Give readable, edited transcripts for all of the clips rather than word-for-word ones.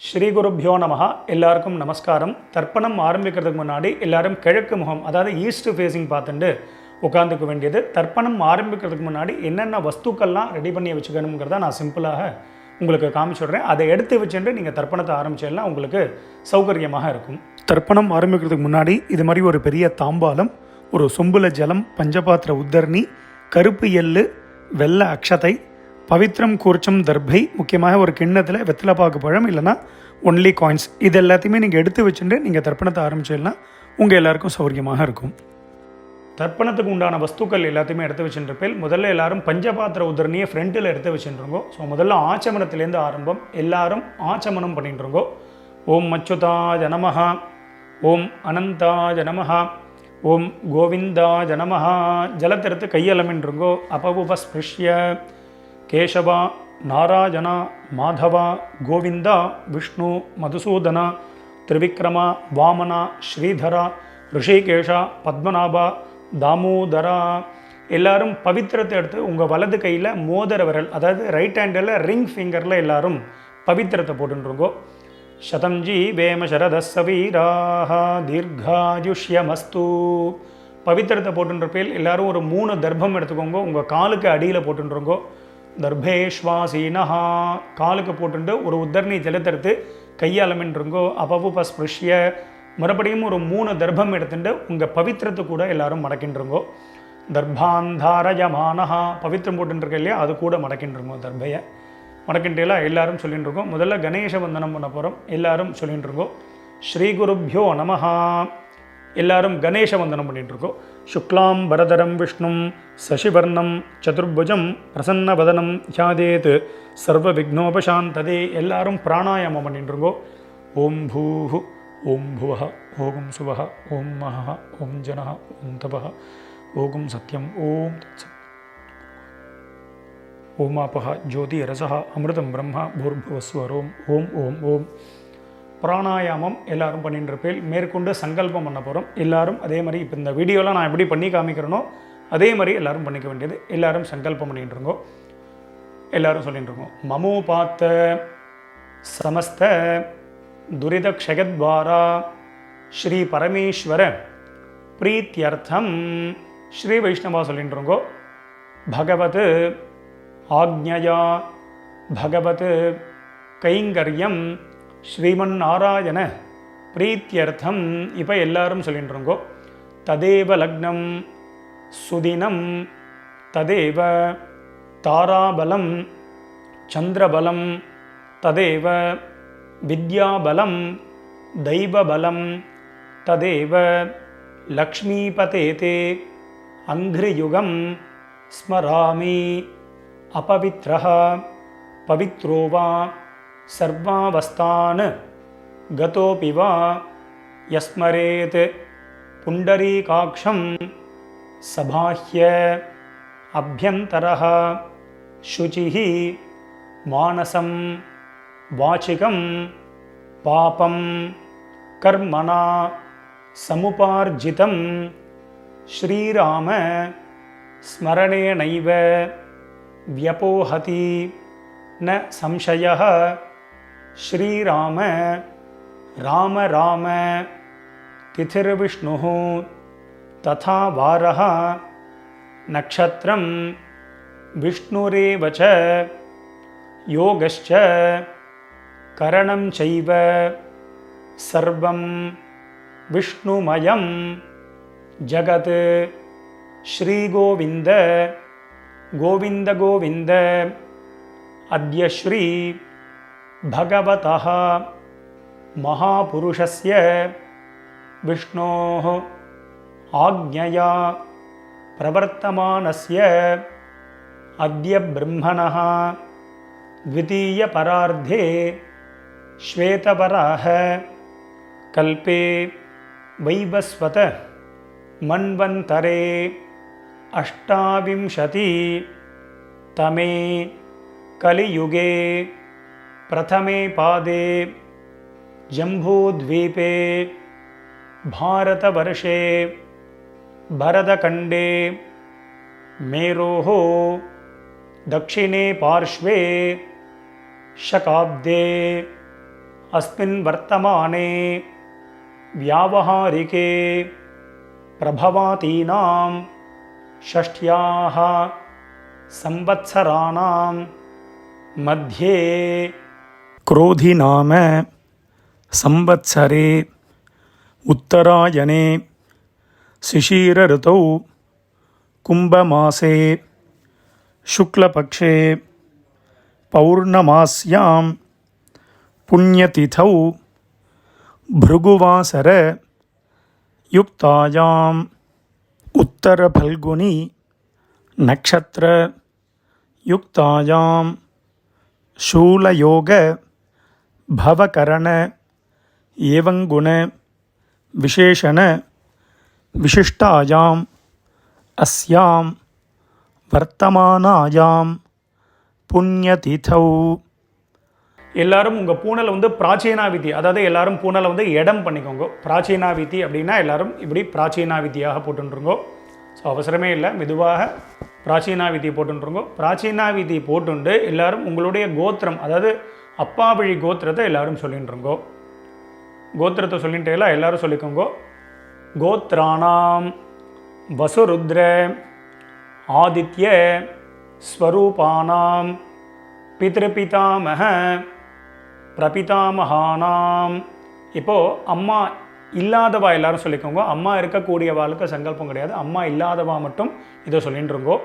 ஸ்ரீ குருப்யோ நமஹ. எல்லாருக்கும் நமஸ்காரம். தர்ப்பணம் ஆரம்பிக்கிறதுக்கு முன்னாடி எல்லாரும் கிழக்கு முகம், அதாவது ஈஸ்ட் ஃபேஸிங் பார்த்துட்டு உட்காந்துக்க வேண்டியது. தர்ப்பணம் ஆரம்பிக்கிறதுக்கு முன்னாடி என்னென்ன வஸ்துக்கள்லாம் ரெடி பண்ணி வச்சுக்கணுங்கிறத நான் சிம்பிளாக உங்களுக்கு காமிச்சுடுறேன். அதை எடுத்து வச்சுட்டு நீங்கள் தர்ப்பணத்தை ஆரம்பிச்சேன்னா உங்களுக்கு சௌகரியமாக இருக்கும். தர்ப்பணம் ஆரம்பிக்கிறதுக்கு முன்னாடி இது மாதிரி ஒரு பெரிய தாம்பாலம், ஒரு சொம்புல ஜலம், பஞ்சபாத்திர உத்தரணி, கருப்பு எள்ளு, வெள்ளை அக்ஷதை, பவித்ரம் கூர்ச்சம் தர்பை, முக்கியமாக ஒரு கிண்ணத்தில் வெத்தலைப்பாக்கு பழம் இல்லைனா ஒன்லி காயின்ஸ், இது எல்லாத்தையுமே நீங்கள் எடுத்து வச்சுட்டு நீங்கள் தர்ப்பணத்தை ஆரம்பிச்சிடனா உங்கள் எல்லாருக்கும் சௌகரியமாக இருக்கும். தர்ப்பணத்துக்கு உண்டான வஸ்துக்கள் எல்லாத்தையுமே எடுத்து வச்சுருப்பேன். முதல்ல எல்லாரும் பஞ்சபாத்திர உதரணியை ஃப்ரண்ட்டில் எடுத்து வச்சுருங்கோ. ஸோ முதல்ல ஆச்சமனத்திலேருந்து ஆரம்பம். எல்லாரும் ஆச்சமனம் பண்ணிட்டுருங்கோ. ஓம் அச்சுதாய நமஹ, ஓம் அனந்தாய நமஹ, ஓம் கோவிந்தாய நமஹ. ஜலத்தெடுத்து கையலமின்றுங்கோ. அபவுபஸ்பிருஷ்ய கேசவா நாராயணா மாதவா கோவிந்தா விஷ்ணு மதுசூதனா திரிவிக்ரமா வாமனா ஸ்ரீதரா ரிஷிகேஷா பத்மநாபா தாமோதரா. எல்லாரும் பவித்திரத்தை எடுத்து உங்கள் வலது கையில் மோதிர விரல், அதாவது ரைட் ஹேண்டில் ரிங் ஃபிங்கரில் எல்லாரும் பவித்திரத்தை போட்டுருங்கோ. சதம்ஜி வேம சரதசவீராக தீர்காயுஷ்யமஸ்து. பவித்திரத்தை போட்டுருப்பேல் எல்லாரும் ஒரு 3 தர்ப்பம் எடுத்துக்கோங்க. உங்கள் காலுக்கு அடியில் போட்டுருங்கோ. தர்பேஷ்வாசீனஹா, காலுக்கு போட்டுட்டு ஒரு உத்தரணி ஜலத்தெடுத்து கையாலமின்றுங்கோ. அபவுபஸ்பிருஷ்ய, மறுபடியும் ஒரு 3 தர்ப்பம் எடுத்துட்டு உங்கள் பவித்திரத்தை கூட எல்லாரும் மடக்கின்றுங்கோ. தர்பாந்தாரயமானஹா, பவித்திரம் போட்டுருக்க இல்லையா, அது கூட மடக்கின்றுங்கோ. தர்பையை மடக்கின்றேலாம் எல்லாரும் சொல்லிட்டு இருக்கோம். முதல்ல கணேச வந்தனம் பண்ண போகிறோம். எல்லாரும் சொல்லிட்டு இருக்கோம் ஸ்ரீ குருப்யோ நமஹா. எல்லாரும் கணேச வந்தனம் பண்ணிட்டுருக்கோம். சுக்லாம் பரதரம் விஷ்ணும் சசிவர்ணம் சதுர்புஜம் பிரசன்னவதனம் த்யாதேத் சர்வ விக்னோபசாந்ததே. எல்லாரும் பிராணாயாமம் பண்ணிட்டுருக்கோம். ஓம் பூஹு ஓம் புவஹ ஓம் சுவஹ ஓம் மஹ ஓம் ஜனஹ ஓம் தபஹ ஓம் சத்யம் ஓம் ஓமாபஹ ஜோதி ரசஹ அமிர்தம் பிரம்மா பூர்புவஸ்வரோம் ஓம் ஓம் ஓம். பிராணாயாமம் எல்லாரும் பண்ணிட்டு இருப்பேன். மேற்கொண்டு சங்கல்பம் பண்ண போகிறோம். எல்லாரும் அதே மாதிரி இப்போ இந்த வீடியோவில் நான் எப்படி பண்ணி காமிக்கிறேனோ அதே மாதிரி எல்லாரும் பண்ணிக்க வேண்டியது. எல்லாரும் சங்கல்பம் பண்ணிட்டு இருக்கோம். எல்லாரும் சொல்லிட்டு இருக்கோம். மமோ பார்த்த சமஸ்த துரித க்ஷயத்வாரா ஸ்ரீ பரமேஸ்வர பிரீத்தியர்த்தம். ஸ்ரீ வைஷ்ணவா சொல்லிட்டு இருக்கோம். பகவத் ஆக்ஞயா பகவத் கைங்கரியம் ஸ்ரீமன் நாராயண பிரீத்தியர்த்தம். இப்போ எல்லாரும் சொல்லிட்டு இருக்கோம். ததேவ லக்னம் சுதினம் ததேவ தாராபலம் சந்திரபலம் ததேவ வித்யாபலம் தெய்வபலம் ததேவ லக்ஷ்மீபதேதே அங்கிரியுகம் ஸ்மராமி அபவித்ரஹ பவித்ரோ வா சர்வாவஸ்தான் கதோபி வா யஸ்மரேத் புண்டரீகாக்ஷம் சபாஹ்ய அப்யந்தரஹ சுசிஹி மானசம் வாசிகம் பாபம் கர்மணா சமுபார்ஜிதம் ஸ்ரீராம ஸ்மரணேனைவ வ்யபோஹதி ந சம்சயः. ஸ்ரீராம ராம ராம திதிர்விஷ்ணுः ததா வாரः நக்ஷத்ரம் விஷ்ணுரேவ ச யோகஸ்ச கரணம் சைவ சர்வம் விஷ்ணுமயம் ஜகத். ஸ்ரீகோவிந்த கோவிந்த கோவிந்த அத்ய ஸ்ரீ பகவதः மகாபுருஷஸ்ய விஷ்ணோः ஆக்ஞயா பிரவர்த்தமானஸ்ய அத்ய பிரம்மணः த்விதீய பரார்த்தே ஸ்வேதவராஹ கல்பே வைவஸ்வத மன்வந்தரே அஷ்டாவிம்சதி தமே கலியுகே பிரதமே பாதே ஜம்பூத்வீபே பாரதவர்ஷே பரதகண்டே மேரோः दक्षिणे पार्श्वे शकाब्दे अस्मिन् वर्तमाने व्यावहारिके प्रभवातीनां षष्ट्याः संवत्सराणां मध्ये क्रोधिनाम संवत्सरे उत्तरायणे शिशिर ऋतौ कुंभमासे शुक्लपक्षे पौर्णमास्यां पुण्यतिथौ भृगुवासर युक्तायाम् उत्तरफल्गुनी नक्षत्र युक्तायां शूलयोग भवकरण एवं गुण विशेषण विशिष्टायाम् अस्यां वर्तमानायां पुण्यतिथौ. எல்லாரும் உங்கள் பூனலை வந்து பிராச்சீனாவிதி, அதாவது எல்லாரும் பூனலை வந்து இடம் பண்ணிக்கோங்க. பிராச்சீனாவிதி அப்படின்னா எல்லாரும் இப்படி பிராச்சீனாவிதியாக போட்டுருங்கோ. ஸோ அவசரமே இல்லை, மெதுவாக பிராச்சீனாவிதி போட்டுருங்கோ. பிராச்சீனாவிதி போட்டுண்டு எல்லாரும் உங்களுடைய கோத்திரம், அதாவது அப்பா வழி கோத்திரத்தை எல்லாரும் சொல்லிட்டுருங்கோ. கோத்திரத்தை சொல்லிட்டேல எல்லாரும் சொல்லிக்கோங்க. கோத்ராணாம் வசுருத்ர ஆதித்ய ஸ்வரூபானாம் பித்ருபிதாமக பிரபிதாமகானாம். இப்போது அம்மா இல்லாதவா எல்லாரும் சொல்லிக்கோங்க. அம்மா இருக்கக்கூடியவாளுக்கு சங்கல்பம் கிடையாது, அம்மா இல்லாதவா மட்டும் இதை சொல்லிட்டுருங்கோ.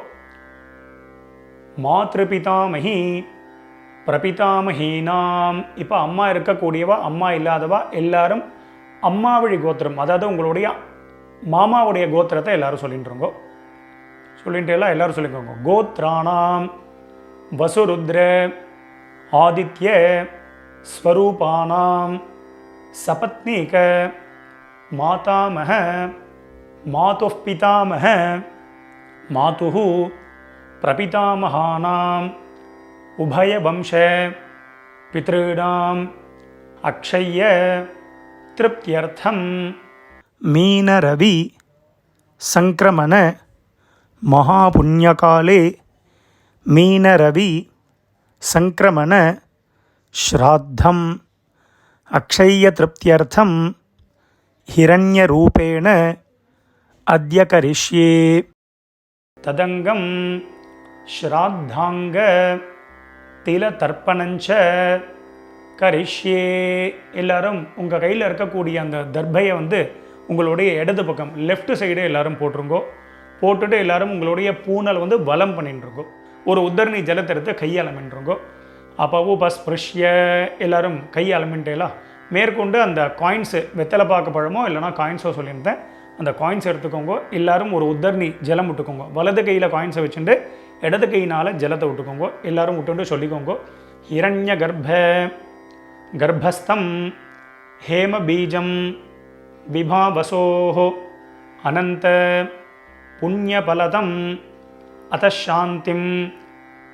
மாத்ருபிதாமகி பிரபிதாமகீனாம். இப்போ அம்மா இருக்கக்கூடியவா அம்மா இல்லாதவா எல்லாரும் அம்மா வழி கோத்திரம், அதாவது உங்களுடைய மாமாவுடைய கோத்திரத்தை எல்லாரும் சொல்லிட்டுருங்கோ. சொல்லிட்டு எல்லாம் எல்லாரும் சொல்லிக்கோங்க. கோத்ராணாம் வசுருத்ர ஆதித்ய ஸ்வரூபானாம் சபத்னீக மாதாமக மாதுः பிதாமக மாதுः பிரபிதாமகானாம் உபயவம்ச பித்ருணாம் அக்ஷய்ய திருப்தியர்த்தம் மீனரவி சங்கிரமண महापुण्यकाले मीनरवि संक्रमण श्राद्धम् अक्षय्यतृप्त्यर्थं हिरण्यरूपेण अद्य करिष्ये. तदंगम श्राद्धांग तिलतर्पणञ्च கரிஷ்யே. எல்லாரும் உங்கள் கையில் இருக்கக்கூடிய அந்த தர்பையை வந்து உங்களுடைய இடது பக்கம் லெஃப்ட் சைடு எல்லாரும் போட்டுருங்கோ. போட்டுட்டு எல்லாரும் உங்களுடைய பூனல் வந்து வலம் பண்ணிட்டுருக்கோம். ஒரு உத்தரணி ஜலத்தை எடுத்து கையாளமின்றிருங்கோ. அப்போ பஸ்பிருஷ்ய எல்லாரும் கையாளமின்ட்டேலாம் மேற்கொண்டு அந்த காயின்ஸு வெத்தலை பார்க்க பழமோ இல்லைனா காயின்ஸோ சொல்லியிருந்தேன், அந்த காயின்ஸ் எடுத்துக்கோங்க. எல்லாரும் ஒரு உத்தரணி ஜலம் விட்டுக்கோங்க. வலது கையில் காயின்ஸை வச்சுட்டு இடது கையினால் ஜலத்தை விட்டுக்கோங்க. எல்லாரும் விட்டுட்டு சொல்லிக்கோங்க. ஹிரண்ய கர்ப்பஸ்தம் ஹேம பீஜம் விபாவசோஹோ அனந்த புண்ணியபலதம் அதசாந்திம்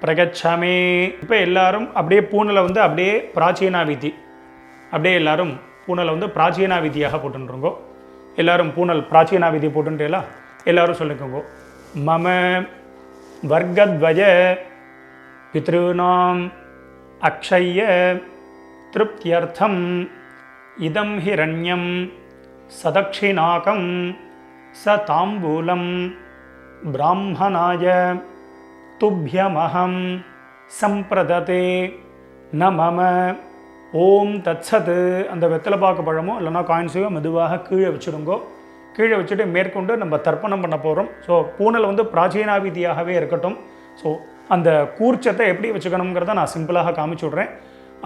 பிரகச்சமே. இப்போ எல்லாரும் அப்படியே பூனலை வந்து அப்படியே பிராச்சீனாவிதி, அப்படியே எல்லாரும் பூனலை வந்து பிராச்சீனாவிதியாக போட்டுருங்கோ. எல்லாரும் பூனல் பிராச்சீனாவிதி போட்டுட்டேலா எல்லாரும் சொல்லிக்கோங்க. மம வர்க்கத்வய பித்ருணாம் அக்ஷய்ய திருப்தியர்த்தம் இதம் ஹிரண்யம் சதக்ஷிணாகம் ச தாம்பூலம் பிராமணாய துப்யமஹம் சம்பிரததே ந மம. ஓம் தத்சத். அந்த வெத்தலை பாக்கு பழமோ இல்லைனா காயின்ஸையோ மெதுவாக கீழே வச்சுடுங்கோ. கீழே வச்சுட்டு மேற்கொண்டு நம்ம தர்ப்பணம் பண்ண போகிறோம். ஸோ பூனல் வந்து பிராச்சீனாவிதியாகவே இருக்கட்டும். ஸோ அந்த கூர்ச்சத்தை எப்படி வச்சுக்கணுங்கிறத நான் சிம்பிளாக காமிச்சு விட்றேன்.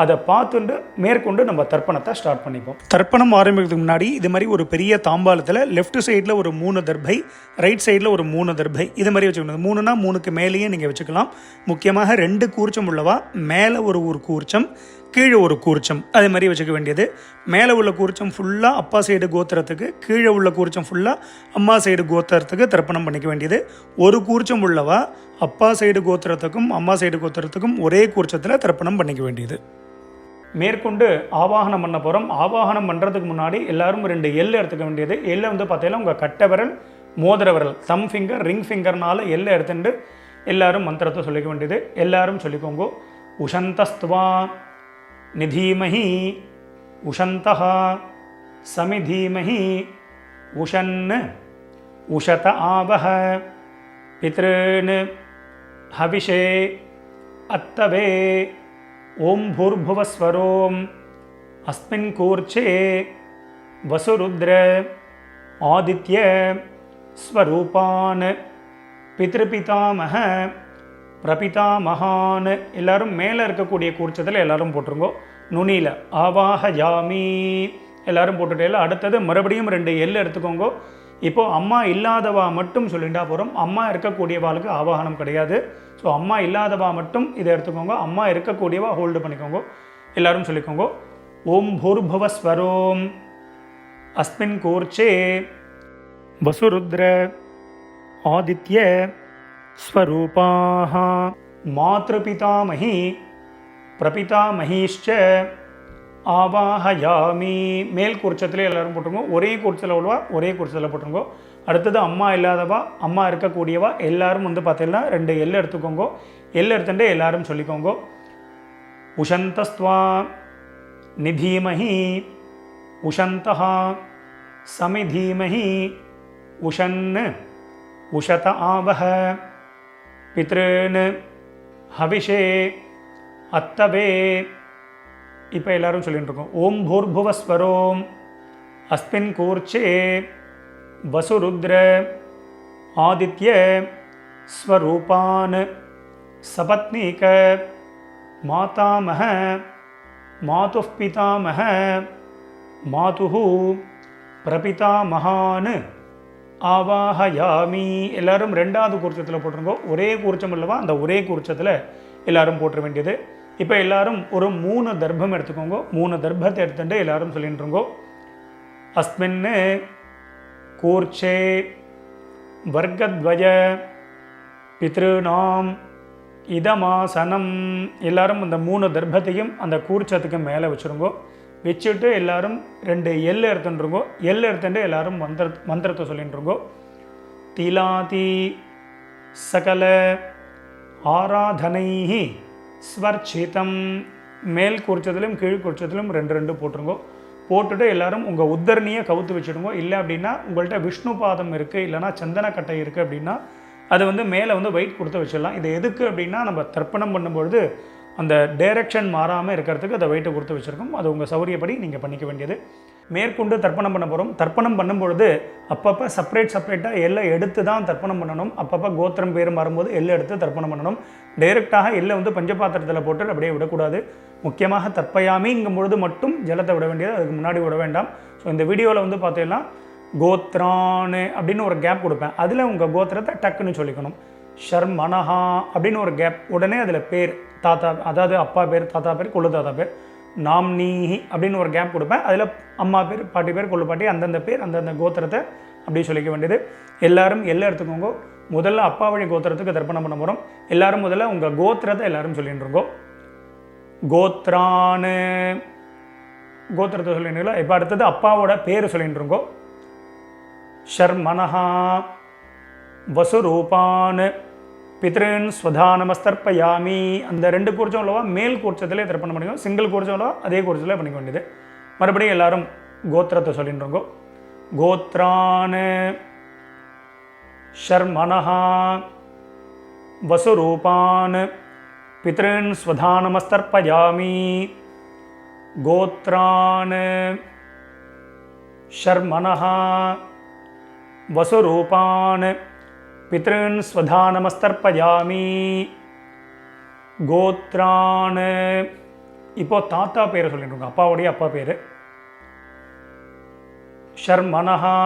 அதை பார்த்துட்டு மேற்கொண்டு நம்ம தர்ப்பணத்தை ஸ்டார்ட் பண்ணிப்போம். தர்ப்பணம் ஆரம்பிக்கிறதுக்கு முன்னாடி இது மாதிரி ஒரு பெரிய தாம்பாளத்தில் லெஃப்ட் சைடில் ஒரு 3 தர்பை, ரைட் சைடில் ஒரு 3 தர்பை, இது மாதிரி வச்சுக்கணும். 3னா 3க்கு மேலேயே நீங்கள் வச்சுக்கலாம். முக்கியமாக 2 கூர்ச்சம் உள்ளவா மேலே ஒரு கூர்ச்சம், கீழே ஒரு கூர்ச்சம், அது மாதிரி வச்சுக்க வேண்டியது. மேலே உள்ள கூர்ச்சம் ஃபுல்லாக அப்பா சைடு கோத்திரத்துக்கு, கீழே உள்ள கூர்ச்சம் ஃபுல்லாக அம்மா சைடு கோத்திரத்துக்கு தர்ப்பணம் பண்ணிக்க வேண்டியது. ஒரு கூர்ச்சம் உள்ளவா அப்பா சைடு கோத்திரத்துக்கும் அம்மா சைடு கோத்திரத்துக்கும் ஒரே கூர்ச்சத்தில் தர்ப்பணம் பண்ணிக்க வேண்டியது. மேற்கொண்டு ஆவாகனம் பண்ண போகிறோம். ஆவாகனம் பண்ணுறதுக்கு முன்னாடி எல்லாரும் 2 எள்ளு எடுத்துக்க வேண்டியது. எள்ளை வந்து பார்த்தீங்கன்னா உங்கள் கட்டை விரல், மோதிர விரல், தம் ஃபிங்கர், ரிங் ஃபிங்கர்னால எள்ளை எடுத்துட்டு எல்லாரும் மந்திரத்தை சொல்லிக்க வேண்டியது. எல்லாரும் சொல்லிக்கோங்க. உஷந்தஸ்துவா நிதீமஹி उषन्तः समिधीमहि उषन् उषत आवह पितॄन् हविषे अत्तवे ओम भूर्भुवस्वरोम अस्मिन् कूर्चे वसुरुद्र आदित्य ஸ்வரூபான் பித்ருபிதாமக பிரபிதாமகான். எல்லாரும் மேலே இருக்கக்கூடிய கூர்ச்சத்தில் எல்லாரும் போட்டுருங்கோ. நுனியில் ஆவாஹயாமி எல்லாரும் போட்டுட்டே. அடுத்தது மறுபடியும் 2 எல் எடுத்துக்கோங்க. இப்போது அம்மா இல்லாதவா மட்டும் சொல்லிட்டா போகிறோம். அம்மா இருக்கக்கூடியவாளுக்கு ஆவாகனம் கிடையாது. ஸோ அம்மா இல்லாதவா மட்டும் இதை எடுத்துக்கோங்க. அம்மா இருக்கக்கூடியவா ஹோல்டு பண்ணிக்கோங்க. எல்லாரும் சொல்லிக்கோங்க. ஓம் பூர்புவஸ்வரோம் அஸ்மின் கூர்ச்சே வசுருத்ர ஆதித்ய ஸ்வரூபாः மாத்ருபிதாமஹி பிரபிதாமஹீஷ்ச ஆவாஹயாமி. மேல் கூர்ச்சத்தில் எல்லாரும் போட்டுருங்க. ஒரே கூர்ச்சத்தில் உள்ளவா ஒரே கூர்ச்சத்தில் போட்டுருங்க. அடுத்தது அம்மா இல்லாதவா அம்மா இருக்கக்கூடியவா எல்லாரும் பார்த்தீங்கன்னா 2 எல் எடுத்துக்கோங்க. எல் எடுத்துட்டு எல்லாரும் சொல்லிக்கோங்க. உஷந்தஸ்த்வா நிதீமஹி உஷந்தः சமிதீமஹி உஷன் உஷத ஆவஹ பித்ருன் ஹவிஷே அத்தவே. இப்போ எல்லாரும் சொல்லிட்டு இருக்கோம். ஓம் பூர்புவஸ்வரோம் அஸ்மின் கூர்ச்சே வசுருத்ர ஆதித்ய ஸ்வரூபான் சபத்னீக மாதாமஹ மாதுः பிதாமஹ மாதுஹு பிரபிதாமகான் ஆவாஹயாமி. எல்லாரும் 2வது கூர்ச்சத்தில் போட்டுருங்கோ. ஒரே கூர்ச்சம் அல்லவா, அந்த ஒரே கூர்ச்சத்தில் எல்லாரும் போட்டுற வேண்டியது. இப்போ எல்லாரும் ஒரு 3 தர்ப்பம் எடுத்துக்கோங்க. 3 தர்ப்பத்தை எடுத்துட்டு எல்லாரும் சொல்லிட்டுருங்கோ. அஸ்மின் கூர்ச்சே வர்க்கத்வய பித்ருநாம் இதமாசனம். எல்லாரும் அந்த 3 தர்ப்பத்தையும் அந்த கூர்ச்சத்துக்கு மேலே வச்சுருங்கோ. வச்சுட்டு எல்லாரும் 2 எல் எடுத்துட்டுருங்கோ. எல் எடுத்துட்டு எல்லாரும் மந்திரத்தை சொல்லிட்டுருங்கோ. திலாதி சகல ஆராதனைஹி ஸ்வர்ச்சிதம். மேல் கூர்ச்சத்திலும் கீழ் கூர்ச்சத்திலும் 2 போட்டுருங்கோ. போட்டுட்டு எல்லாரும் உங்கள் உத்தரணியை கவுத்து வச்சுடுங்க. இல்லை அப்படின்னா உங்கள்கிட்ட விஷ்ணு பாதம் இருக்குது, இல்லைனா சந்தனக்கட்டை இருக்குது அப்படின்னா அதை மேலே வெயிட் கொடுத்து வச்சிடலாம். இது எதுக்கு அப்படின்னா நம்ம தர்ப்பணம் பண்ணும்பொழுது அந்த டைரக்ஷன் மாறாமல் இருக்கிறதுக்கு அதை வெயிட்டை கொடுத்து வச்சுருக்கோம். அது உங்கள் சௌரியப்படி நீங்கள் பண்ணிக்க வேண்டியது. மேற்கொண்டு தர்ப்பணம் பண்ண போகிறோம். தர்ப்பணம் பண்ணும்பொழுது அப்பப்போ செப்பரேட்டாக எல்லை எடுத்து தான் தர்ப்பணம் பண்ணணும். அப்பப்போ கோத்திரம் பேர் மாறும்போது எல்லை எடுத்து தர்ப்பணம் பண்ணணும். டைரெக்டாக எல்லை பஞ்சபாத்திரத்தில் போட்டு அப்படியே விடக்கூடாது. முக்கியமாக தர்ப்பயாமிங்கும் பொழுது மட்டும் ஜலத்தை விட வேண்டியது, அதுக்கு முன்னாடி விட வேண்டாம். ஸோ இந்த வீடியோவில் பார்த்தீங்கன்னா கோத்ரான்னு அப்படின்னு ஒரு கேப் கொடுப்பேன். அதில் உங்கள் கோத்திரத்தை டக்குன்னு சொல்லிக்கணும். ஷர்மனஹா அப்படின்னு ஒரு கேப், உடனே அதில் பேர் தாத்தா, அதாவது அப்பா பேர், தாத்தா பேர், கொள்ளு தாத்தா பேர். நாம்னீஹி அப்படின்னு ஒரு கேப் கொடுப்பேன். அதில் அம்மா பேர், பாட்டி பேர், கொள்ளு பாட்டி, அந்தந்த பேர், அந்தந்த கோத்திரத்தை அப்படி சொல்லிக்க வேண்டியது. எல்லாரும் எல்லாம் எடுத்துக்கோங்க. முதல்ல அப்பா வழி கோத்திரத்துக்கு தர்ப்பணம் பண்ண போகிறோம். எல்லாரும் முதல்ல உங்கள் கோத்திரத்தை எல்லாரும் சொல்லிட்டுருங்கோ. கோத்ரான்னு கோத்திரத்தை சொல்லிட்டுங்களா. இப்போ அடுத்தது அப்பாவோட பேர் சொல்லிட்டுருங்கோ. ஷர்மனஹா வசுரூபான் பித்ருன் ஸ்வதானமஸ்தர்ப்பயாமி. அந்த 2 கூர்ச்சம் உள்ளவா மேல் கூர்ச்சத்திலே தர்ப்பணம் பண்ணிக்கோ. சிங்கிள் கூர்ச்சம் உள்ளவா அதே கூர்ச்சத்தில் பண்ணிக்க வேண்டியது. மறுபடியும் எல்லாரும் கோத்திரத்தை சொல்லிட்டுருங்கோ. கோத்ரான் ஷர்மனஹா வசுரூபான் பித்ருன் ஸ்வதானமஸ்தர்ப்பயாமி. கோத்ரான் ஷர்மனஹா வசுரூபான் பித்ருன் ஸ்வதானமஸ்தர்ப்பயாமி. கோத்ரான். இப்போ தாத்தா பேரை சொல்லிட்டுருங்க. அப்பாவுடைய அப்பா பேர். ஷர்மனஹா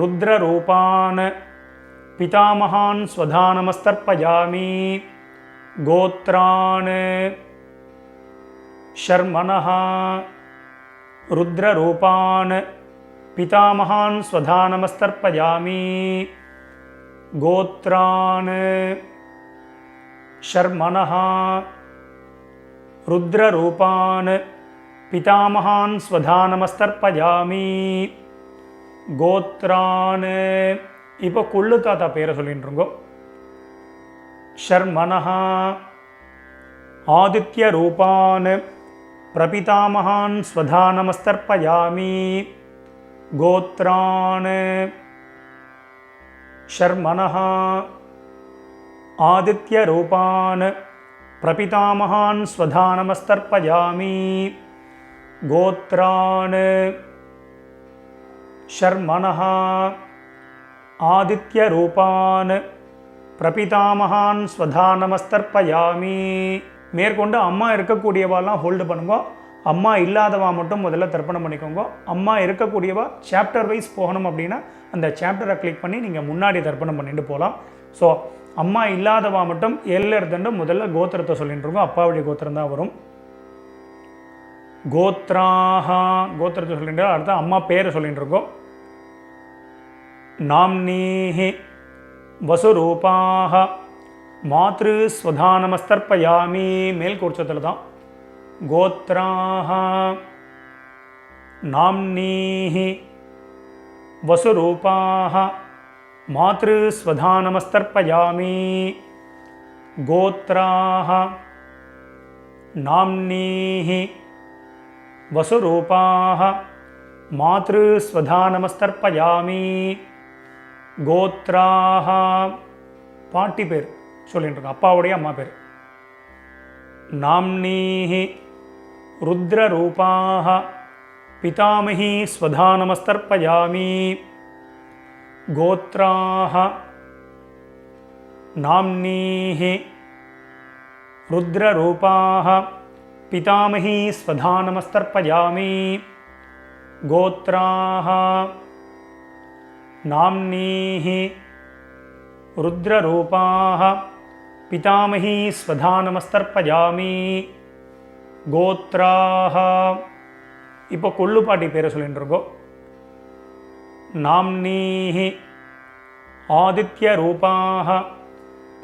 ருத்ரரூபான் பிதாமகான் ஸ்வதானமஸ்தர்ப்பயாமி. கோத்ரான் ஷர்மனஹா ருத்ரரூபான் பிதாமகான் ஸ்வதானமஸ்தர்ப்பயாமி. கோத்ரான் ஷர்மனஹா ருத்ரரூபான் பிதாமகான் ஸ்வதானமஸ்தர்ப்பயாமி. கோத்ரான். இப்போ கொள்ளு தாத்தா பேரை சொல்லிட்டுருங்கோ. ஷர்மனஹா ஆதித்ய ரூபான் பிரபிதாமகான் ஸ்வதா நமஸ்தர்ப்பயாமி கோத்ரான் ஷர்மணः ஆதித்ய ரூபான் பிரபிதாமகான் ஸ்வதா நமஸ்தர்ப்பயாமி கோத்ரான் ஷர்மணः ஆதித்ய ரூபான் பிரபிதாமகான் ஸ்வதா நமஸ்தர்ப்பயாமி. மேற்கொண்டு அம்மா இருக்கக்கூடியவாலாம் ஹோல்டு பண்ணுங்க, அம்மா இல்லாதவா மட்டும் முதல்ல தர்ப்பணம் பண்ணிக்கோங்க. அம்மா இருக்கக்கூடியவா சாப்டர் வைஸ் போகணும் அப்படின்னா அந்த சாப்டரை கிளிக் பண்ணி நீங்கள் முன்னாடி தர்ப்பணம் பண்ணிட்டு போகலாம். ஸோ அம்மா இல்லாதவா மட்டும் எல்ல இருந்துட்டு முதல்ல கோத்திரத்தை சொல்லிட்டு இருக்கோம். அப்பா வழி கோத்திரம் தான் வரும். கோத்ராஹா கோத்திரத்தை சொல்லிட்டு அடுத்த அம்மா பேரை சொல்லிட்டு இருக்கோம். நாம்னீஹி வசுரூபாஹ மாத்ரு ஸ்வதா நமஸ்தர்ப்பயாமி மேல் கோட்சத்தில் தான். கோத்ராஹ நாம்னீஹி வசுரூபாஹ மாத்ரு ஸ்வதா நமஸ்தர்ப்பயாமி கோத்ராஹ நாம்னீஹி வசுரூபாஹ மாத்ரு ஸ்வதா நமஸ்தர்ப்பயாமி கோத்ராஹ பாட்டி பேர் சொல்லிட்டு இருக்கோம், அப்பாவுடைய அம்மா பேர். நாம்னீஹி ருத்ரரூபாஹ பிதாமஹி ஸ்வதா நமஸ்தர்ப்பயாமி கோத்ராஹ நாம்னீஹி ருத்ரரூபாஹ பிதாமஹி ஸ்வதா நமஸ்தர்ப்பயாமி கோத்ராஹ நாம்னீஹி ருத்ரரூபாஹ பிதாமஹி ஸ்வதா நமஸ்தர்ப்பயாமி கோத்ராஹ. இப்போ கொள்ளுப்பாட்டி பேரை சொல்லிட்டு இருக்கோம். நாம்னீஹி ஆதித்ய ரூபாஹ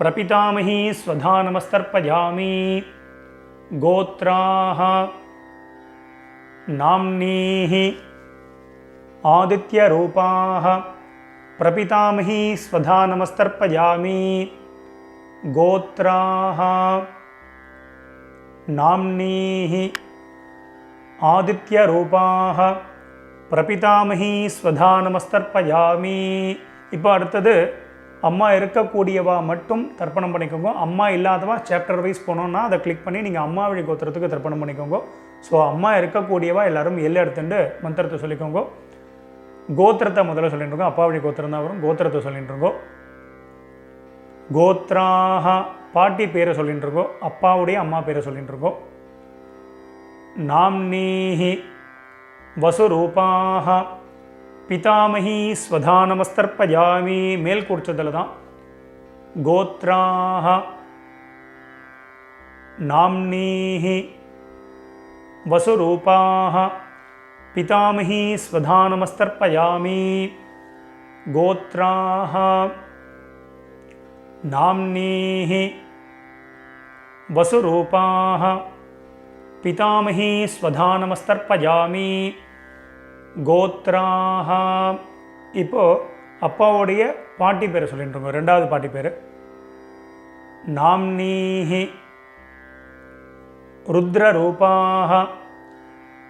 பிரபிதாமஹி ஸ்வதா நமஸ்தர்ப்பயாமி கோத்ராஹ நாம்னீஹி ஆதித்ய ரூபாஹ பிரபிதாமஹி ஸ்வதா நமஸ்தர்ப்பயாமி கோத்ராஹ நாம்னீஹி ஆதித்ய ரூபாஹ பிரபிதாமஹி ஸ்வதா நமஸ்தர்ப்பயாமி. இப்போ அடுத்தது அம்மா இருக்கக்கூடியவா மட்டும் தர்ப்பணம் பண்ணிக்கோங்க. அம்மா இல்லாதவா சாப்டர் வைஸ் போனோன்னா அதை கிளிக் பண்ணி நீங்கள் அம்மா வழி கோத்திரத்துக்கு தர்ப்பணம் பண்ணிக்கோங்க. ஸோ அம்மா இருக்கக்கூடியவா எல்லாரும் எல்லை எடுத்துட்டு மந்திரத்தை சொல்லிக்கோங்க. கோத்திரத்தை முதல்ல சொல்லிட்டு இருக்கோம். அப்பா வழி கோத்திரம் தான் வரும். கோத்திரத்தை சொல்லிட்டு இருக்கோம். கோத்ராஹ பாட்டி பேரை சொல்லிட்டு இருக்கோம், அப்பாவுடைய அம்மா பேரை சொல்லிட்டு இருக்கோம். நாம்னீஹி வசுரூபாஹ பிதாமஹி ஸ்வதா நமஸ்தர்ப்பயாமி மேல் குறிச்சதில் தான். கோத்ராஹ நாம்னீஹி வசுரூபாஹ பிதாமஹி ஸ்வதா நமஸ்தர்ப்பயாமி கோத்ராஹ நாம்னீஹி வசுரூபாஹ பிதாமஹி ஸ்வதா நமஸ்தர்ப்பயாமி கோத்ராஹ. இப்போ அப்பாவுடைய பாட்டி பேரை சொல்லிட்டு இருக்கோம். ரெண்டாவது பாட்டி பேர் நாம்னீஹி ருத்ரரூபாஹ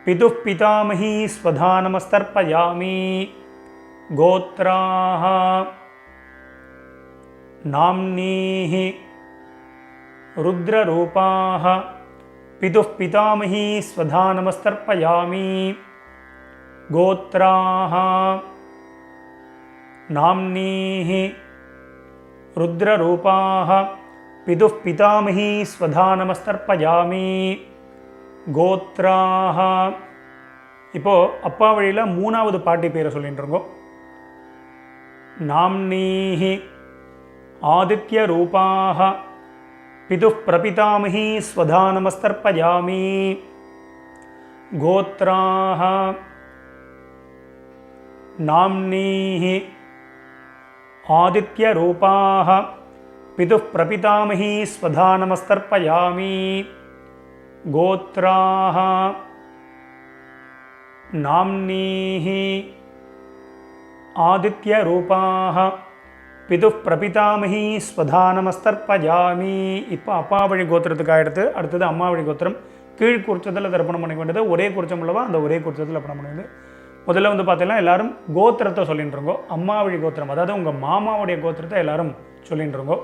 பிதுப் பிதாமஹி ஸ்வதா நமஸ்தர்ப்பயாமி கோத்ராஹ நாம்னீஹி ருத்ரரூபாஹ பிதுப் பிதாமஹி ஸ்வதா நமஸ்தர்ப்பயாமி கோத்ராஹ நாம்னீஹி ருத்ரரூபாஹ பிதுப் பிதாமஹி ஸ்வதா நமஸ்தர்ப்பயாமி கோத்ராஹ. இப்போது அப்பா வழியில் மூணாவது பாட்டி பேரை சொல்லிட்டு இருக்கோம். நாம்னீஹி ஆதித்ய ரூபாஹ பிதுப் பிரபிதாமஹி ஸ்வதா நமஸ்தர்ப்பயாமி கோத்ராஹ நாம்னீஹி ஆதித்ய ரூபாஹ பிதுப் பிரபிதாமஹி ஸ்வதா நமஸ்தர்ப்பயாமி கோத்ராஹ நாம்னீஹி ஆதித்ய ரூபாஹ பிதுப் பிரபிதாமஹி ஸ்வதா நமஸ்தர்ப்பயாமி. இப்போ அப்பா வழி கோத்திரத்துக்கு ஆகிடுது. அடுத்தது அம்மா வழி கோத்திரம். கீழ் குறிச்சத்தில் தர்ப்பணம் பண்ணிக்க வேண்டியது, ஒரே குறிச்சம் உள்ளவா அந்த ஒரே குறிச்சத்தில் தர்ப்பணம் பண்ண வேண்டியது. முதல்ல வந்து பார்த்தீங்கன்னா எல்லாரும் கோத்திரத்தை சொல்லிட்டு இருக்கோ, அம்மா வழி கோத்திரம், அதாவது உங்கள் மாமாவுடைய கோத்திரத்தை எல்லாரும் சொல்லிட்டு இருக்கோ.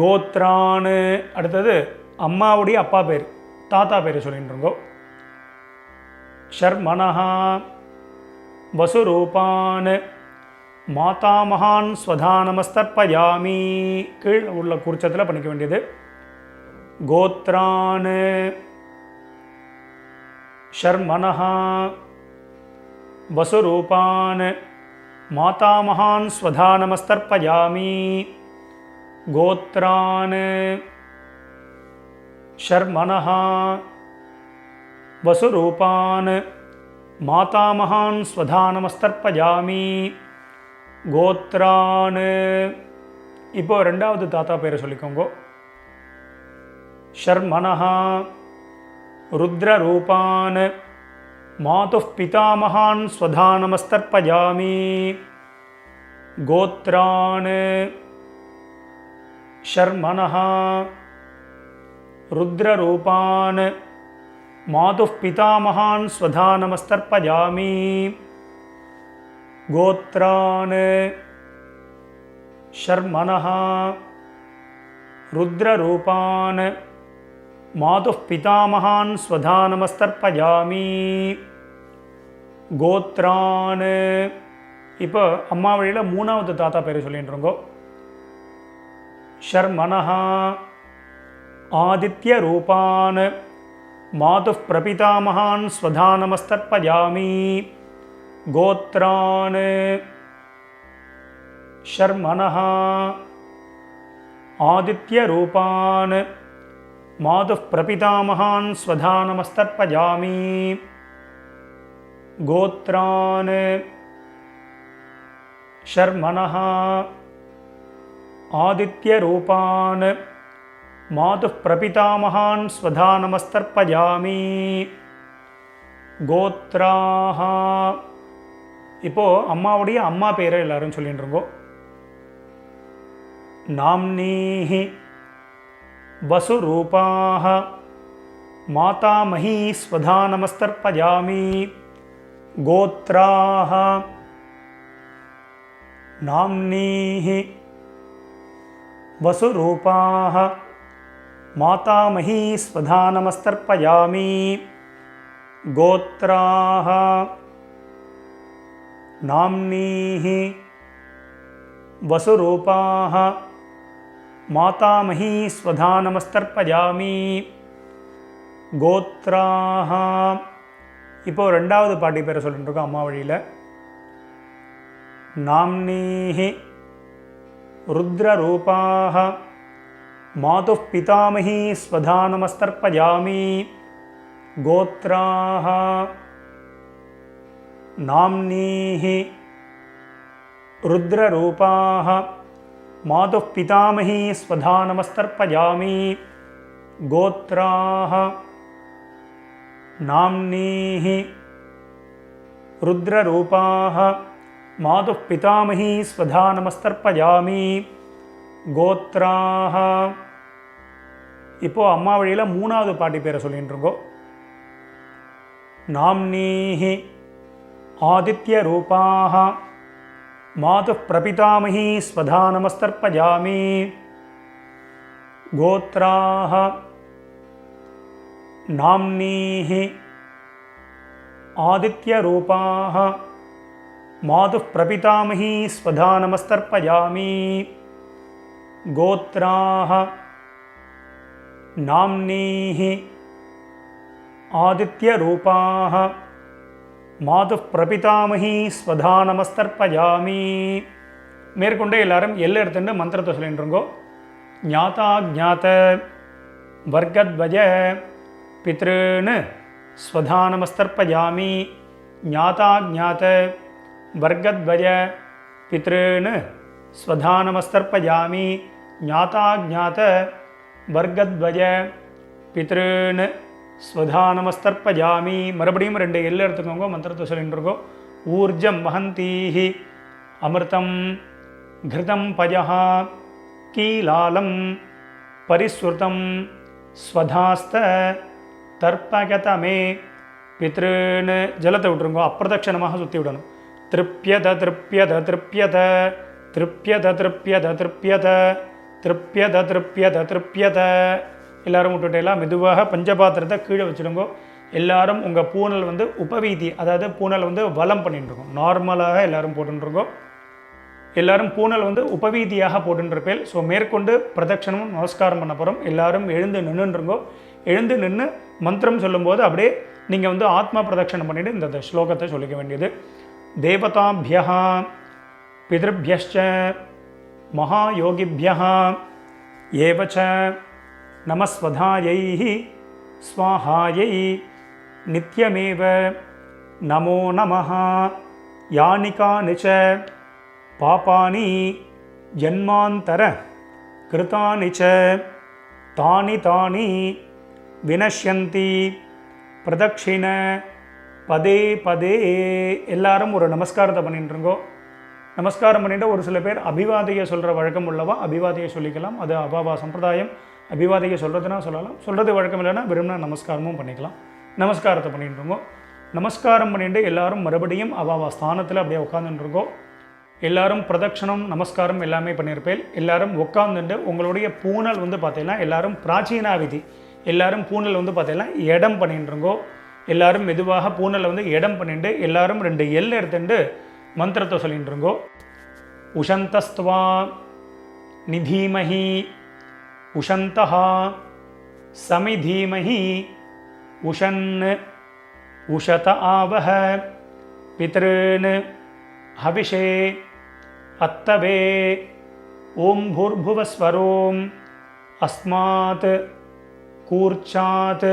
கோத்ரான்னு அடுத்தது அம்மாவுடைய அப்பா பேர், தாத்தா பேர் சொல்லிட்டு இருக்கோ. ஷர்மனஹா வசுரூபான் மாதாமகான் ஸ்வதானமஸ்தர்ப்பயாமி, கீழ் உள்ள குறிச்சத்தில் பண்ணிக்க வேண்டியது. கோத்ரான் ஷர்மனஹா வசுரூபான் மாதாமகான் ஸ்வதானமஸ்தர்ப்பயாமி. கோத்ரான் ஷர்மனஹா வசுரூபான் மாதாமகான் ஸ்வதானமஸ்தர்ப்பயாமி. கோத்ரான் இப்போ ரெண்டாவது தாத்தா பேரை சொல்லிக்கோங்க. ஷர்மனஹா ருத்ரரூபான் மாதுः பிதாமகான் ஸ்வதானமஸ்தர்ப்பயாமி. கோத்ரான் ஷர்மனஹா ருத்ரரூபான் மாதுः பிதாமகான் ஸ்வதானமஸ்தர்ப்பயாமி. கோத்ரான் ஷர்மனஹா ருத்ரரூபான் மாதுः பிதாமகான் ஸ்வதானமஸ்தர்ப்பயாமி. கோத்ரான் இப்போ அம்மா வழியில் மூணாவது தாத்தா பேர் சொல்லிட்டு இருக்கோம். ஷர்மனஹா ஆதித்ய ரூபான் மாதுः பிரபிதாமகான் ஸ்வதானமஸ்தர்ப்பயாமி. கோத்ரான் ஷர்மனஹா ஆதித்ய ரூபான் மாதுः பிரபிதாமகான் ஸ்வதானமஸ்தர்ப்பயாமி. கோத்ரான் ஷர்மனஹா ஆதித்ய ரூபான் மாதுः பிரபிதாமகான் ஸ்வதானமஸ்தர்ப்பயாமி. கோத்ராஹா இப்போது அம்மாவுடைய அம்மா பேரை எல்லாரும் சொல்லிட்டு இருக்கோம். நாம்னீஹி வசுரூபாஹ மாதாமஹீ ஸ்வதானமஸ்தர்ப்பயாமி. கோத்ராஹ நாம்னீஹி வசுரூபாஹ மாதாமஹீ ஸ்வதானமஸ்தர்ப்பயாமி. கோத்ராஹ நாம்னீஹி வசுரூபாஹ மாதாமஹீ ஸ்வதானமஸ்தர்ப்பயாமி. கோத்ராஹ இப்போ ரெண்டாவது பாட்டி பேரை சொல்லிட்டு இருக்கோம் அம்மா வழியில். நாம்னீஹி ருத்ரரூபாஹ மாதுः பிதாமஹீ ஸ்வதானமஸ்தர்ப்பயாமி. கோத்ராஹ நாம்னீஹி ருத்ரரூபாஹ மாதுः பிதாமஹீ ஸ்வதானமஸ்தர்ப்பயாமி. கோத்ராஹ நாம்னீஹி ருத்ரரூபாஹ மாதுः பிதாமஹீ ஸ்வதானமஸ்தர்ப்பயாமி. கோத்ராஹ இப்போது அம்மா வழியில் மூணாவது பாட்டி பேரை சொல்லிட்டு இருக்கோம். நாம்னீஹி ஆதித்ய ரூபாஹ மாதுः பிரபிதாமஹீ ஸ்வதானமஸ்தர்ப்பயாமி. கோத்ராஹ நாம்னீஹி ஆதித்ய ரூபாஹ மாதுः பிரபிதாமஹீ ஸ்வதானமஸ்தர்ப்பயாமி. கோத்ராஹ நாம்னீஹி ஆதித்ய ரூபாஹ மாதுः பிரபிதாமஹீ ஸ்வதானமஸ்தர்ப்பயாமி. மேற்கொண்டு எல்லாரும் எல்லை எடுத்துட்டு மந்திரத்தை சொல்லிட்டு இருக்கோ. ஞாதா ஜாத வர்க்கத்வஜ பித்ருன்னு ஸ்வதானமஸ்தர்ப்பயாமி. ஞாதா ஜாத வர்க்கத்வஜ பித்ருன்னு ஸ்வதானமஸ்தர்ப்பயாமி. ஞாதா ஜாத வர்க்கத்வஜ பித்ருன்னு ஸ்வதானமஸ்தர்ப்பயாமி. மறுபடியும் ரெண்டு எல்லை எடுத்துக்கோங்க, மந்திரத்தை சொல்லிட்டு இருக்கோம். ஊர்ஜம் வஹந்தீஹி அமிர்தம் घृतं पयः कीलालं परिस्रुतं ஸ்வதாஸ்த தர்ப்பகதமே பித்ருன்னு ஜலத்தை விட்டுருங்கோ. அப்பிரதட்சணமாக சுற்றி விடணும். திருப்பியத திருப்பியத திருப்பியத திருப்பியத திருப்பியத திருப்பியத திருப்பியத திருப்பியத திருப்பியத. எல்லாரும் விட்டுட்டேலாம் மெதுவாக பஞ்சபாத்திரத்தை கீழே வச்சுடுங்கோ. எல்லாரும் உங்கள் பூனல் வந்து உபவீதி, அதாவது பூனல் வந்து வலம் பண்ணிட்டுருக்கோம். நார்மலாக எல்லாரும் போட்டுருக்கோம். எல்லாரும் பூனல் வந்து உபவீதியாக போட்டுருப்பேன். ஸோ மேற்கொண்டு பிரதட்சணமும் நமஸ்காரம் பண்ண போகிறோம். எல்லாரும் எழுந்து நின்றுருங்கோ. எழுந்து நின்று மந்திரம் சொல்லும்போது அப்படியே நீங்கள் வந்து ஆத்மா பிரதட்சணம் பண்ணிவிட்டு இந்த ஸ்லோகத்தை சொல்லிக்க வேண்டியது. தேவதாபியா பிதృभ्यश्च மகாயோகிभ्यः ஏவச்ச நமஸ்வதாயை ஸ்வாஹாயை நித்யமேவ நமோ நமः யானி கானி ச பாபானி ஜன்மாந்தர கிருதானி ச தானி தானி வினஷ்யந்தி பிரதட்சிண பதே பதே. எல்லாரும் ஒரு நமஸ்காரத்தை பண்ணிட்டுருங்கோ. நமஸ்காரம் பண்ணிட்டு ஒரு சில பேர் அபிவாதையை சொல்கிற வழக்கம் உள்ளவா அபிவாதையை சொல்லிக்கலாம். அது அபாவா சம்பிரதாயம். அபிவாதையை சொல்கிறதுனா சொல்லலாம், சொல்கிறது வழக்கம் இல்லைன்னா விரும்பினா நமஸ்காரமும் பண்ணிக்கலாம். நமஸ்காரத்தை பண்ணிட்டுருங்கோ. நமஸ்காரம் பண்ணிட்டு எல்லாரும் மறுபடியும் அபாவா ஸ்தானத்தில் அப்படியே உட்காந்துட்டுருக்கோம். எல்லாரும் பிரதட்சணம் நமஸ்காரம் எல்லாமே பண்ணியிருப்பேன். எல்லாரும் உட்காந்துட்டு உங்களுடைய பூனல் வந்து பார்த்தீங்கன்னா எல்லாரும் பிராச்சீனா விதி, எல்லாரும் பூனல் வந்து பார்த்தீங்கன்னா இடம் பண்ணிட்டுருங்கோ. எல்லாரும் மெதுவாக பூனலை வந்து இடம் பண்ணிட்டு எல்லாரும் 2 எல் எடுத்துட்டு மந்திரத்தை சொல்லிட்டுருங்கோ. உஷந்தஸ்துவா நிதீமஹி உஷந்தஹா சமிதீமஹி உஷன் உஷத ஆவஹ பித்ருன் ஹவிஷே அத்தவே ஓம் பூர்புவஸ்வரோம் அஸ்மாத் கூர்ச்சாத்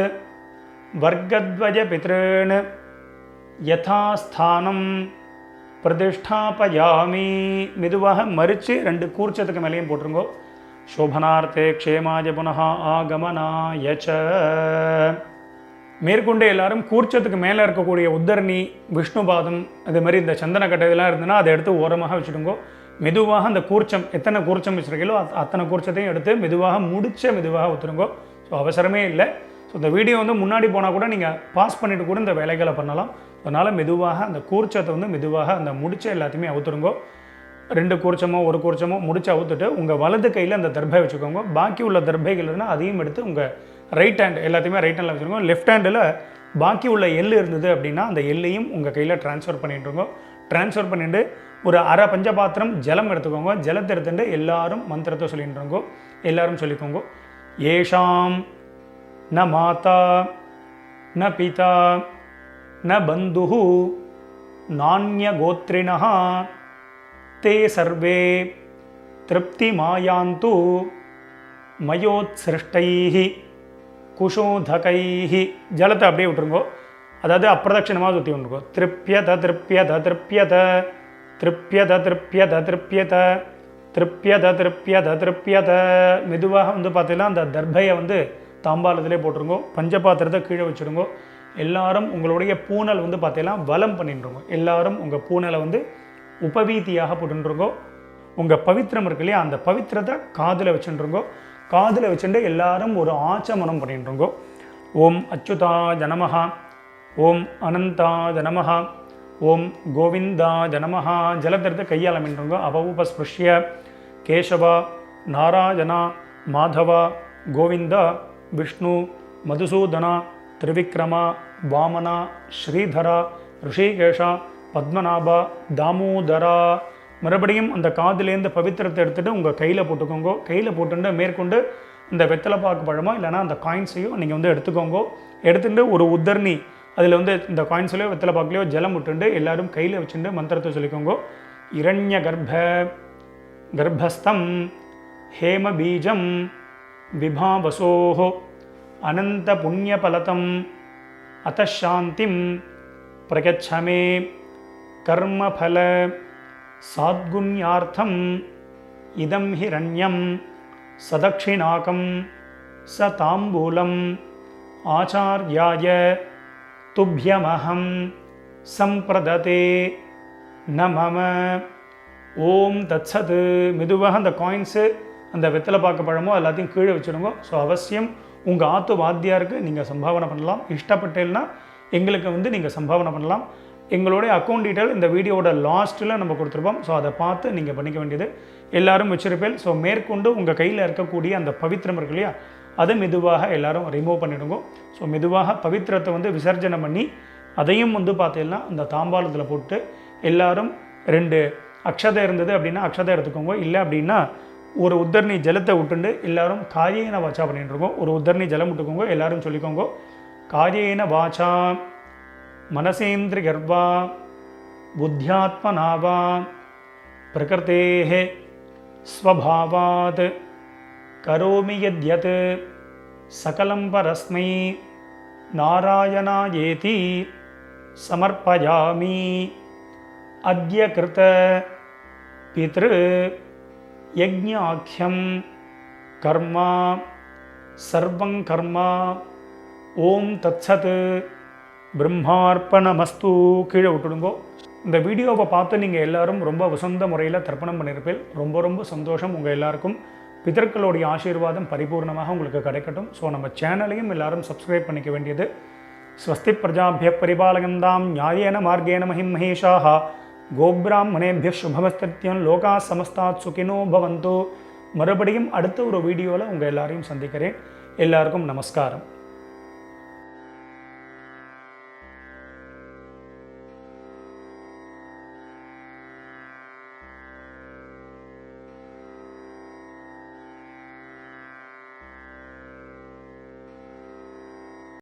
வர்க்கத்வய பித்ருன் யதாஸ்தானம் பிரதிஷ்டாபயாமி. மெதுவாக மறித்து 2 கூர்ச்சத்துக்கு மேலேயும் போட்டுருங்கோ. சோபனார்த்தே க்ஷேமாய புனः ஆகமனாய ச. மேற்கொண்டு எல்லாரும் கூர்ச்சத்துக்கு மேலே இருக்கக்கூடிய உத்தரணி விஷ்ணுபாதம் அது மாதிரி இந்த சந்தனக்கட்டை இதெல்லாம் இருந்ததுன்னா அதை எடுத்து ஓரமாக வச்சுடுங்கோ. மெதுவாக அந்த கூர்ச்சம் எத்தனை கூர்ச்சம் வச்சுருக்கீங்களோ அத்தனை கூர்ச்சத்தையும் எடுத்து மெதுவாக மெதுவாக ஊற்றுருங்கோ. ஸோ அவசரமே இல்லை. ஸோ இந்த வீடியோ வந்து முன்னாடி போனால் கூட நீங்கள் பாஸ் பண்ணிவிட்டு கூட இந்த வேலைகளை பண்ணலாம். அதனால் மெதுவாக அந்த கூர்ச்சத்தை வந்து மெதுவாக அந்த முடிச்ச எல்லாத்தையுமே அவுத்துருங்கோ. 2 கூர்ச்சமோ 1 கூர்ச்சமோ முடிச்சு அவுத்துட்டு உங்கள் வலது கையில் அந்த தர்பை வச்சுக்கோங்க. பாக்கி உள்ள தர்பைகள் இருந்தால் அதையும் எடுத்து உங்கள் ரைட் ஹேண்ட் எல்லாத்தையுமே ரைட் ஹேண்டில் வச்சுருக்கோங்க. லெஃப்ட் ஹேண்டில் பாக்கி உள்ள எள் இருந்தது அப்படின்னா அந்த எல்லையும் உங்கள் கையில் ட்ரான்ஸ்ஃபர் பண்ணிட்டுருங்கோ. ட்ரான்ஸ்ஃபர் பண்ணிவிட்டு ஒரு அரை பஞ்சபாத்திரம் ஜலம் எடுத்துக்கோங்க. ஜலத்தை எடுத்துட்டு எல்லாரும் மந்திரத்தை சொல்லிட்டுருங்கோ. எல்லாரும் சொல்லிக்கோங்க. ஏஷாம் ந மாதா ந பிதா ந பந்துஹு நான்ய கோத்ரிணஹ தே சர்வே திருப்தி மாயாந்து மயோத்சிருஷ்டைஹி குஷோதகைஹி. ஜலத்தை அப்படியே விட்டுருங்கோ. அதாவது அப்பிரதட்சணமாக சுற்றி விட்டுருங்கோ. திருப்பியத திருப்பியத திருப்பியத திருப்பியத திருப்பியத திருப்பியத திருப்பியத திருப்பியத திருப்பியத. மெதுவாக வந்து பார்த்தீங்கன்னா அந்த தர்பையை வந்து தாம்பாலத்திலே போட்டுருங்கோ. பஞ்சபாத்திரத்தை கீழே வச்சுருங்கோ. எல்லாரும் உங்களுடைய பூனல் வந்து பார்த்தீங்கன்னா வலம் பண்ணிட்டுருங்கோ. எல்லாரும் உங்கள் பூனலை வந்து உபவீதியாக போட்டுருங்கோ. உங்கள் பவித்திரம் இருக்கு இல்லையா அந்த பவித்திரத்தை காதில் வச்சுருங்கோ. காதில் வச்சுட்டு எல்லாரும் ஒரு ஆச்சமனம் பண்ணிட்டுருங்கோ. ஓம் அச்சுதாய நமஹ ஓம் அனந்தாய நமஹ ஓம் கோவிந்தாய நமஹ. ஜலத்திரத்தை கையால் அமைண்டுருங்கோ. அவவுபஸ்பிருஷ்ய கேசவா நாராயணா மாதவா கோவிந்தா விஷ்ணு மதுசூதனா திரிவிக்ரமா வாமனா ஸ்ரீதரா ரிஷிகேஷா பத்மநாபா தாமோதரா. மறுபடியும் அந்த காதிலேருந்து பவித்திரத்தை எடுத்துகிட்டு உங்கள் கையில் போட்டுக்கோங்க. கையில் போட்டுட்டு மேற்கொண்டு இந்த வெத்தலைப்பாக்கு பழமோ இல்லைனா அந்த காயின்ஸையும் நீங்கள் வந்து எடுத்துக்கோங்க. எடுத்துகிட்டு ஒரு உத்தர்ணி அதில் வந்து இந்த காயின்ஸ்லையோ வெத்தலைப்பாக்குலையோ ஜலம் விட்டுண்டு எல்லாரும் கையில் வச்சுட்டு மந்திரத்தை சொல்லிக்கோங்க. இரண்ய கர்ப்பஸ்தம் ஹேம பீஜம் விபாவசோஹோ அனந்த புண்ணியபலதம் அத்தசாந்திம் பிரகச்சமே கர்மபல சாத்குண்யார்த்தம் இதம் ஹிரண்யம் சதக்ஷிணாகம் ச தாம்பூலம் ஆச்சார்யாய துப்யமஹம் சம்பிரததே நமம. ஓம் தத்சத். மெதுவாக அந்த காயின்ஸு அந்த வெத்தலை பாக்கு பழமோ எல்லாத்தையும் கீழே வச்சுடுங்க. ஸோ அவசியம் உங்கள் ஆத்து வாத்தியாருக்கு நீங்கள் சம்பாவனை பண்ணலாம். இஷ்டப்பட்டேன்னா எங்களுக்கு வந்து நீங்கள் சம்பாவனை பண்ணலாம். எங்களுடைய அக்கௌண்ட் டீட்டெயில் இந்த வீடியோட லாஸ்ட்டில் நம்ம கொடுத்துருப்போம். ஸோ அதை பார்த்து நீங்கள் பண்ணிக்க வேண்டியது. எல்லாரும் வச்சிருப்பேன். ஸோ மேற்கொண்டு உங்கள் கையில் இருக்கக்கூடிய அந்த பவித்திரம் இருக்கு இல்லையா, அதை மெதுவாக எல்லாரும் ரிமூவ் பண்ணிவிடுங்க. ஸோ மெதுவாக பவித்திரத்தை வந்து விசர்ஜனம் பண்ணி அதையும் வந்து பார்த்தீங்கன்னா அந்த தாம்பாளத்தில் போட்டு எல்லாரும் 2 அக்ஷதை இருந்தது அப்படின்னா அக்ஷதை எடுத்துக்கோங்க. இல்லை அப்படின்னா ஒரு உத்தரணி ஜலத்தை விட்டுண்டு எல்லாரும் காயேன வாச்சா பண்ணிட்டு இருக்கோம். ஒரு உத்தரணி ஜலம் விட்டுக்கோங்க. எல்லாரும் சொல்லிக்கோங்க, காயேன வாச்சா மனசேந்திரி கர்வா புத்தியாத்மனாவா பிரகிருதேஹே ஸ்வபாவாத் கரோமி யத்யத் சகலம் பரஸ்மை நாராயணாயேதி சமர்ப்பயாமி அத்ய கிருத பித்ரு யஜ்ஞாக்யம் கர்மா சர்வங் கர்மா ஓம் தத்சத் பிரம்மார்ப்பணமஸ்து. கீழே விட்டுடுங்கோ. இந்த வீடியோவை பார்த்து நீங்கள் எல்லாரும் ரொம்ப வசந்த முறையில் தர்ப்பணம் பண்ணியிருப்பீர்கள். ரொம்ப ரொம்ப சந்தோஷம். உங்கள் எல்லாருக்கும் பிதர்களுடைய ஆசீர்வாதம் பரிபூர்ணமாக உங்களுக்கு கிடைக்கட்டும். ஸோ நம்ம சேனலையும் எல்லாரும் சப்ஸ்கிரைப் பண்ணிக்க வேண்டியது. ஸ்வஸ்தி பிரஜாபிய பரிபாலகந்தாம் நியாயேன மார்கேன மஹிம் மகேஷாக கோப்ராஹ்மணேபிய சுபமஸ்தித்யம் லோகா சமஸ்தாத் சுகினோ பவந்தோ. மறுபடியும் அடுத்த ஒரு வீடியோவில் உங்கள் எல்லாரையும் சந்திக்கிறேன். எல்லாருக்கும் நமஸ்காரம்.